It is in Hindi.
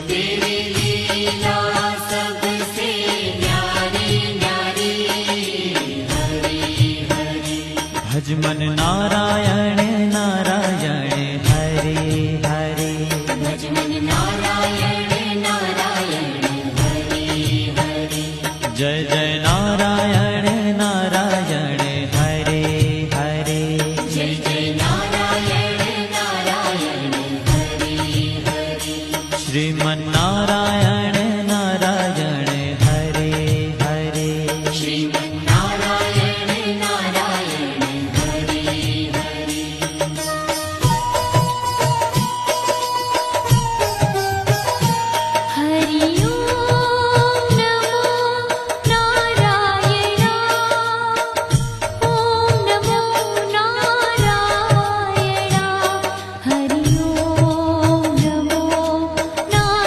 तेरी लीला सबसे न्यारी न्यारी, हरि हरि। भज मन नारायण नारायण हरे हरे, भज मन नारायण नारायण हरि हरि। जय जय नारायण नारायण हरे हरे, जय जय नारायण नारायण हरि हरि। श्रीमन्नारायण